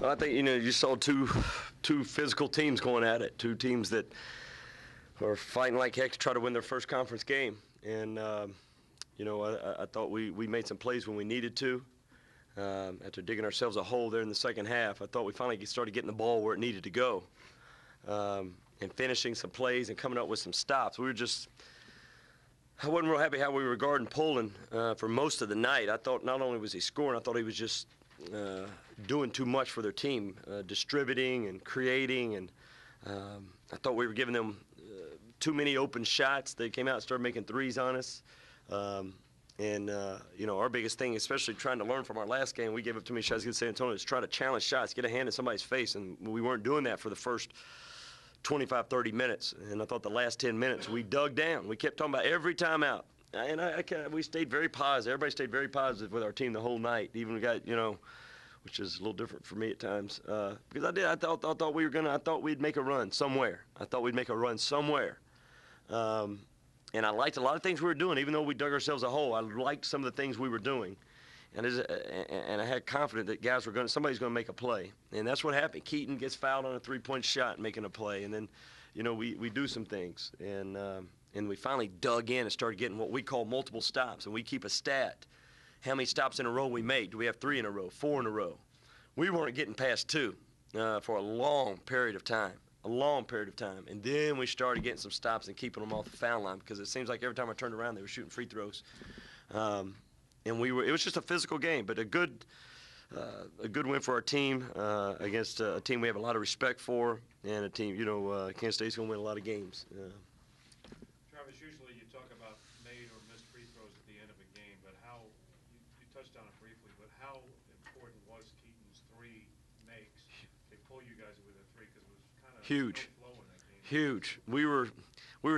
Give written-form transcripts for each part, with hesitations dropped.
Well, I think, you saw two physical teams going at it, two teams that are fighting like heck to try to win their first conference game. And, I thought we made some plays when we needed to. After digging ourselves a hole there in the second half, I thought we finally started getting the ball where it needed to go, and finishing some plays and coming up with some stops. I wasn't real happy how we were guarding Poland for most of the night. I thought not only was he scoring, I thought he was just doing too much for their team, distributing and creating, and I thought we were giving them too many open shots. They came out and started making threes on us. Our biggest thing, especially trying to learn from our last game, we gave up too many shots against San Antonio, is try to challenge shots, get a hand in somebody's face, and we weren't doing that for the first 25, 30 minutes. And I thought the last 10 minutes we dug down. We kept talking about every timeout. And we stayed very positive. Everybody stayed very positive with our team the whole night. Even we got, which is a little different for me at times, because I thought we'd make a run somewhere. And I liked a lot of things we were doing, even though we dug ourselves a hole. I liked some of the things we were doing, and I had confidence that somebody's going to make a play, and that's what happened. Keaton gets fouled on a three-point shot, making a play, and then, we do some things, and we finally dug in and started getting what we call multiple stops, and we keep a stat. How many stops in a row we make? Do we have 3 in a row, 4 in a row? We weren't getting past 2 for a long period of time. And then we started getting some stops and keeping them off the foul line, because it seems like every time I turned around, they were shooting free throws. And it was just a physical game, but a good win for our team against a team we have a lot of respect for, and a team, Kansas State's going to win a lot of games. Travis, usually you talk about made or missed free throws at the end of a game, but you touched on it briefly, but how important was Keaton's 3 makes to pull you guys with a 3, because it was kind of huge. No flow in that game. Huge. We were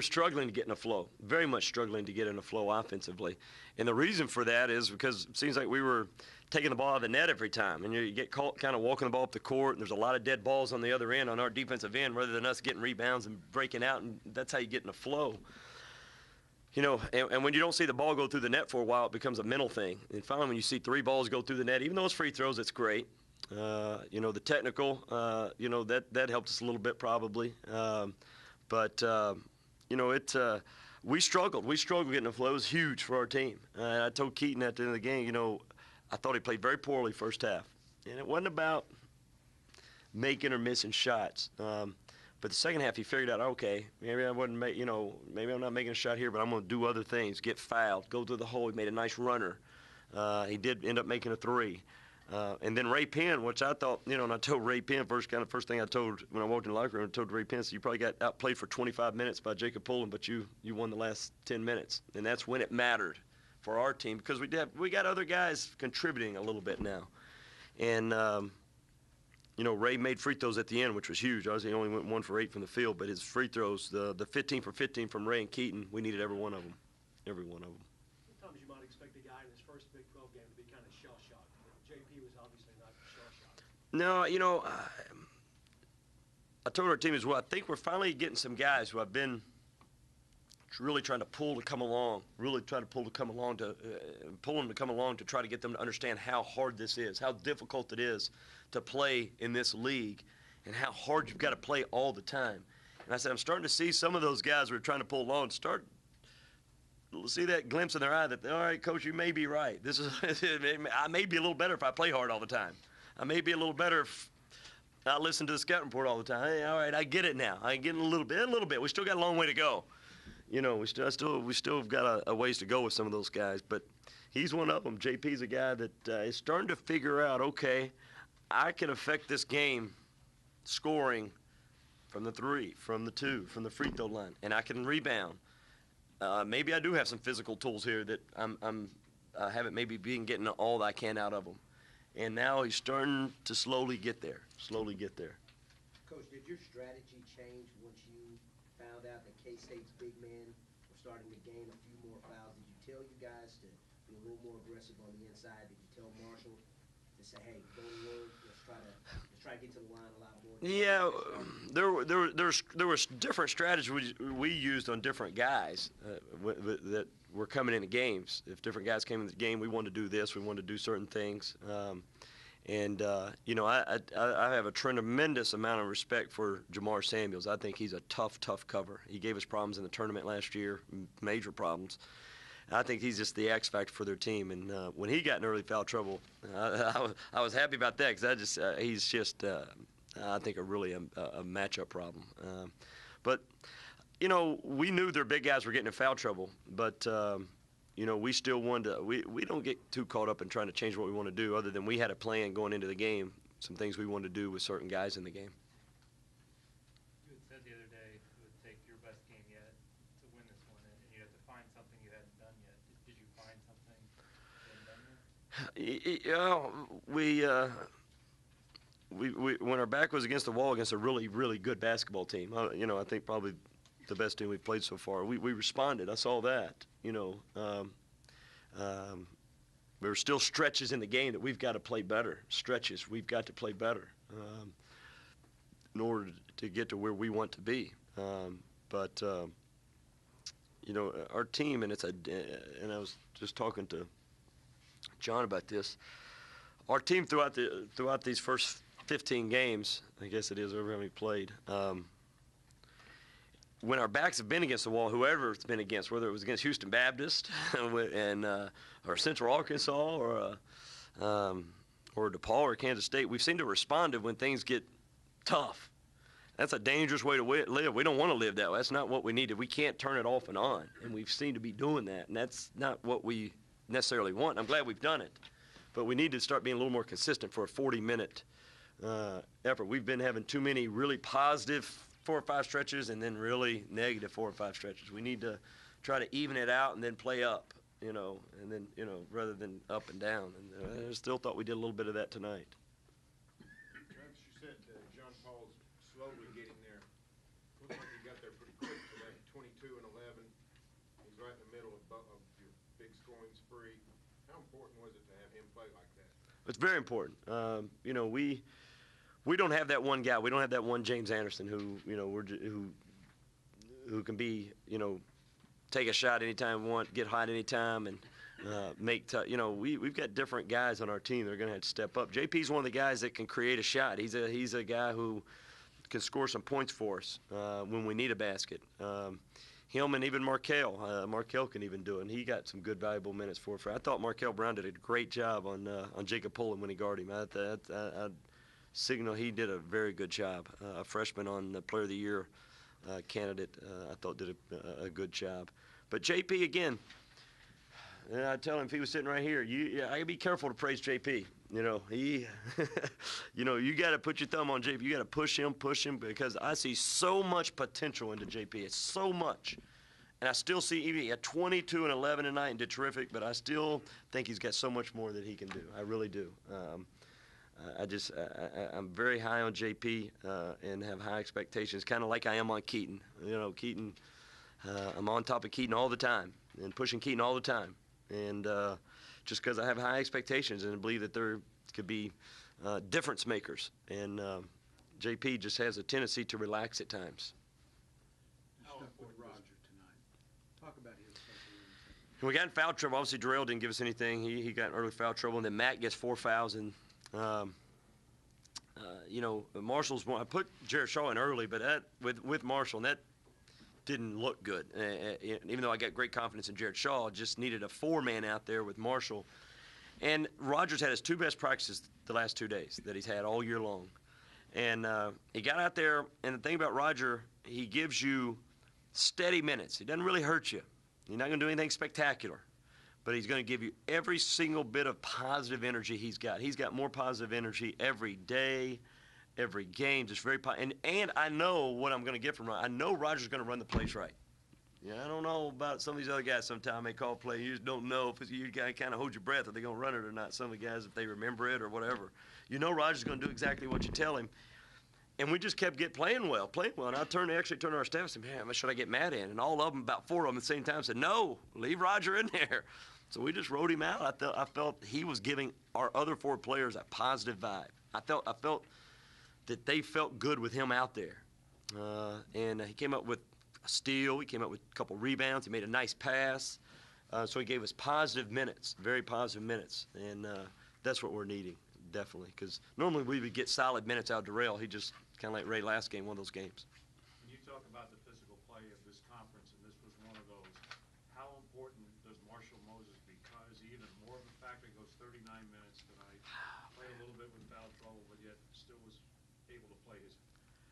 struggling to get in a flow, very much struggling to get in a flow offensively. And the reason for that is because it seems like we were taking the ball out of the net every time. And you get caught kind of walking the ball up the court, and there's a lot of dead balls on the other end, on our defensive end, rather than us getting rebounds and breaking out, and that's how you get in a flow. And when you don't see the ball go through the net for a while, it becomes a mental thing. And finally, when you see 3 balls go through the net, even though it's free throws, it's great. The technical, that helped us a little bit probably. We struggled. We struggled getting the flow. It was huge for our team. I told Keaton at the end of the game, I thought he played very poorly first half. And it wasn't about making or missing shots. But the second half, he figured out, okay, maybe maybe I'm not making a shot here, but I'm going to do other things, get fouled, go through the hole. He made a nice runner. He did end up making a 3. And then Ray Penn, which I thought, and I told Ray Penn, first thing I told when I walked in the locker room, I told Ray Penn, so you probably got outplayed for 25 minutes by Jacob Pullen, but you won the last 10 minutes. And that's when it mattered for our team, because we got other guys contributing a little bit now. And, Ray made free throws at the end, which was huge. Obviously, he only went 1 for 8 from the field, but his free throws, the 15 for 15 from Ray and Keaton, we needed every one of them. Every one of them. Sometimes you might expect a guy in his first Big 12 game to be kind of shell-shocked. JP was obviously not shell-shocked. No, I told our team as well, I think we're finally getting some guys who have been really trying to pull them to come along, to try to get them to understand how hard this is, how difficult it is to play in this league, and how hard you've got to play all the time. And I said, I'm starting to see some of those guys who are trying to pull along start to see that glimpse in their eye that, all right, Coach, you may be right. I may be a little better if I play hard all the time. I may be a little better if I listen to the scouting report all the time. Hey, all right, I get it now. I'm getting a little bit. We still got a long way to go. We still have got a ways to go with some of those guys, but he's one of them. JP's a guy that is starting to figure out, okay, I can affect this game scoring from the 3, from the 2, from the free throw line, and I can rebound. Maybe I do have some physical tools here that I haven't maybe been getting all that I can out of them. And now he's starting to slowly get there. Coach, did your strategy change once you found out that K-State's big men were starting to gain a few more fouls? Did you tell you guys to be a little more aggressive on the inside? Did you tell Marshall to say, hey, go to work, let's try to get to the line a lot more? Yeah, there was different strategies we used on different guys that were coming into games. If different guys came into the game, we wanted to do this, we wanted to do certain things. And, you know, I have a tremendous amount of respect for Jamar Samuels. I think he's a tough cover. He gave us problems in the tournament last year, major problems. I think he's just the X factor for their team. And when he got in early foul trouble, I was happy about that because he's just, I think, a matchup problem. But, you know, we knew their big guys were getting in foul trouble, but you know, we still wanted to, we don't get too caught up in trying to change what we want to do, other than we had a plan going into the game, some things we wanted to do with certain guys in the game. You had said the other day it would take your best game yet to win this one, and you had to find something you hadn't done yet. Did you find something you hadn't done yet? When our back was against the wall against a really good basketball team, you know, I think probably the best team we've played so far, we responded. I saw that. You know, there are still stretches in the game that we've got to play better. Stretches we've got to play better in order to get to where we want to be. But you know, our team, and I was just talking to John about this. Our team throughout these first 15 games, I guess it is, however many played. When our backs have been against the wall, whoever it's been against, whether it was against Houston Baptist and or Central Arkansas or DePaul or Kansas State, we've seemed to respond when things get tough. That's a dangerous way to live. We don't want to live that way. That's not what we needed. We can't turn it off and on, and we've seemed to be doing that, and that's not what we necessarily want. I'm glad we've done it, but we need to start being a little more consistent for a 40-minute effort. We've been having too many really positive 4 or 5 stretches and then really negative 4 or 5 stretches. We need to try to even it out and then play up, you know, and then, you know, rather than up and down. And I still thought we did a little bit of that tonight. Travis, you said John Paul's slowly getting there. Looks like he got there pretty quick for that 22 and 11. He's right in the middle of your big scoring spree. How important was it to have him play like that? It's very important. You know, we don't have that one guy. We don't have that one James Anderson who, you know, who can be, you know, take a shot anytime we want, get hot anytime, and you know, we've got different guys on our team that are going to have to step up. JP's one of the guys that can create a shot. He's a guy who can score some points for us when we need a basket. Him and even Markel. Markel can even do it, and he got some good, valuable minutes for us. I thought Markel Brown did a great job on Jacob Pullen when he guarded him. I signal he did a very good job. A freshman on the Player of the Year candidate, I thought did a good job. But JP, again, I tell him if he was sitting right here, I gotta be careful to praise JP. You know, he, you know, you got to put your thumb on JP. You got to push him, because I see so much potential into JP. It's so much. And I still see, even at 22 and 11 tonight and did terrific, but I still think he's got so much more that he can do. I really do. I'm very high on JP and have high expectations, kind of like I am on Keaton. You know, Keaton, I'm on top of Keaton all the time and pushing Keaton all the time. And just because I have high expectations and believe that there could be difference makers. And JP just has a tendency to relax at times. Stuff with Roger tonight. Talk about his stuff. And we got in foul trouble. Obviously, Darrell didn't give us anything. He got in early foul trouble. And then Matt gets 4 fouls. And, you know, Marshall's one. I put Jared Shaw in early, but with Marshall, and that didn't look good. Even though I got great confidence in Jared Shaw, just needed a 4-man out there with Marshall. And Rogers had his 2 best practices the last 2 days that he's had all year long. And he got out there, and the thing about Roger, he gives you steady minutes. He doesn't really hurt you. He's not going to do anything spectacular, but he's going to give you every single bit of positive energy he's got. He's got more positive energy every day, every game, just very and I know what I'm going to get from Roger. I know Roger's going to run the place right. Yeah, I don't know about some of these other guys. Sometimes they call play, you just don't know if you got to kind of hold your breath if they're going to run it or not. Some of the guys, if they remember it or whatever. You know Roger's going to do exactly what you tell him. And we just kept playing well. And I actually turned to our staff and said, man, should I get Matt in? And all of them, about 4 of them at the same time, said, no, leave Roger in there. So we just wrote him out. I felt he was giving our other 4 players a positive vibe. I felt that they felt good with him out there. And he came up with a steal. He came up with a couple rebounds. He made a nice pass. So he gave us positive minutes, very positive minutes. And that's what we're needing. definitely. Because normally we would get solid minutes out of Darrell. He just kind of like Ray last game, one of those games. When you talk about the physical play of this conference, and this was one of those, how important does Marshall Moses become? Is he even more of a factor? He goes 39 minutes tonight, played a little bit with foul trouble, but yet still was able to play his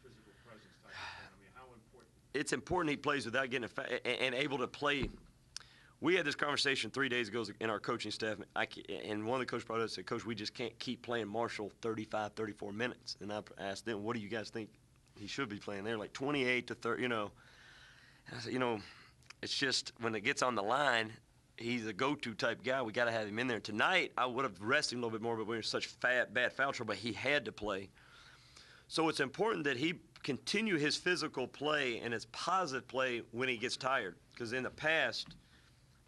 physical presence type of thing. I mean, how important? It's important he plays without getting and able to play. We had this conversation 3 days ago in our coaching staff, and one of the coaches brought us and said, Coach, we just can't keep playing Marshall 35, 34 minutes. And I asked them, what do you guys think he should be playing there? Like 28 to 30, And I said, it's just when it gets on the line, he's a go-to type guy. We got to have him in there. Tonight, I would have rested him a little bit more, but we were in such bad foul trouble, but he had to play. So it's important that he continue his physical play and his positive play when he gets tired. Because in the past,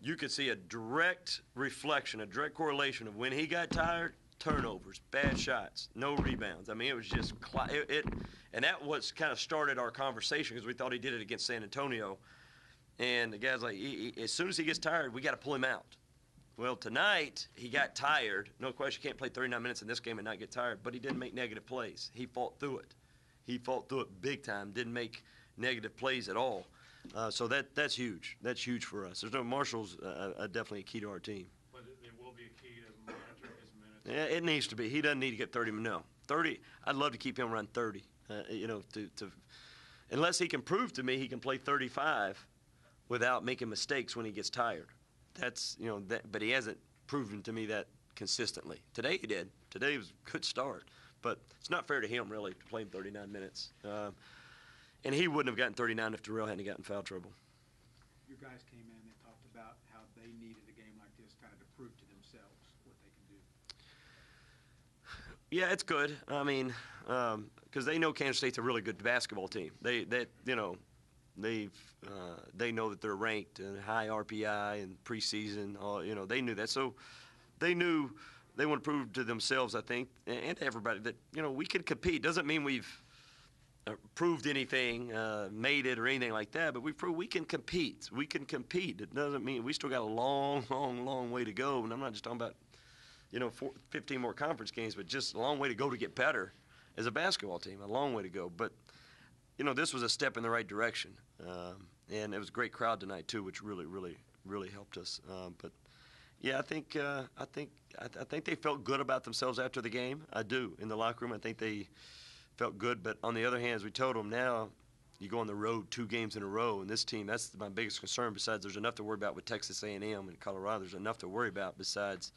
you could see a direct reflection, a direct correlation of when he got tired, turnovers, bad shots, no rebounds. I mean, it was just and that was kind of started our conversation because we thought he did it against San Antonio. And the guy's like, as soon as he gets tired, we got to pull him out. Well, tonight he got tired. No question, he can't play 39 minutes in this game and not get tired. But he didn't make negative plays. He fought through it. He fought through it big time. Didn't make negative plays at all. So that's huge. That's huge for us. There's no Marshall's definitely a key to our team. But there will be a key to monitor his minutes. Yeah, it needs to be. He doesn't need to get 30. No, 30. I'd love to keep him around 30. Unless he can prove to me he can play 35 without making mistakes when he gets tired. That's but he hasn't proven to me that consistently. Today he did. Today was a good start, but it's not fair to him really to play him 39 minutes. And he wouldn't have gotten 39 if Darrell hadn't gotten foul trouble. Your guys came in and talked about how they needed a game like this kind of to prove to themselves what they can do. Yeah, it's good. I mean, because they know Kansas State's a really good basketball team. They know that they're ranked in high RPI and preseason. They knew that. So they knew they want to prove to themselves, I think, and to everybody that we can compete. Doesn't mean we've proved anything, made it or anything like that, but we've proved we can compete. We can compete. It doesn't mean we still got a long, long, long way to go. And I'm not just talking about 15 more conference games, but just a long way to go to get better as a basketball team. A long way to go. But this was a step in the right direction, and it was a great crowd tonight too, which really, really, really helped us. But yeah, I think they felt good about themselves after the game. I do in the locker room. I think they felt good. But on the other hand, as we told them, now you go on the road 2 games in a row, and this team, that's my biggest concern. Besides, there's enough to worry about with Texas A&M and Colorado. There's enough to worry about besides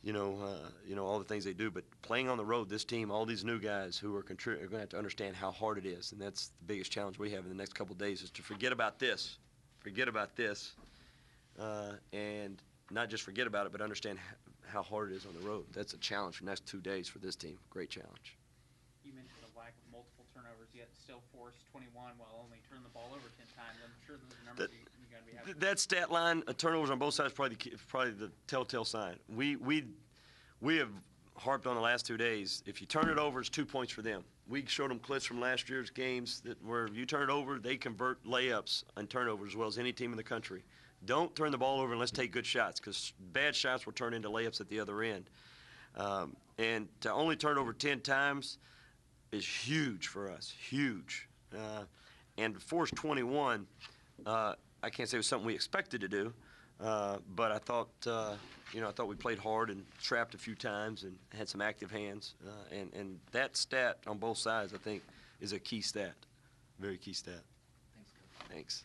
all the things they do. But playing on the road, this team, all these new guys who are going to have to understand how hard it is, and that's the biggest challenge we have in the next couple of days is to forget about this, and not just forget about it, but understand how hard it is on the road. That's a challenge for the next 2 days for this team. Great challenge. You mentioned the lack of multiple turnovers, yet still forced 21 while only turning the ball over 10 times. I'm sure those are numbers you're going to be happy. That stat line, turnovers on both sides, probably the telltale sign. We have harped on the last 2 days. If you turn it over, it's 2 points for them. We showed them clips from last year's games where you turn it over, they convert layups and turnovers as well as any team in the country. Don't turn the ball over and let's take good shots because bad shots will turn into layups at the other end. And to only turn over 10 times is huge for us, huge. And to force 21, I can't say it was something we expected to do, but I thought we played hard and trapped a few times and had some active hands. And that stat on both sides, I think, is a key stat, very key stat. Thanks, Coach. Thanks.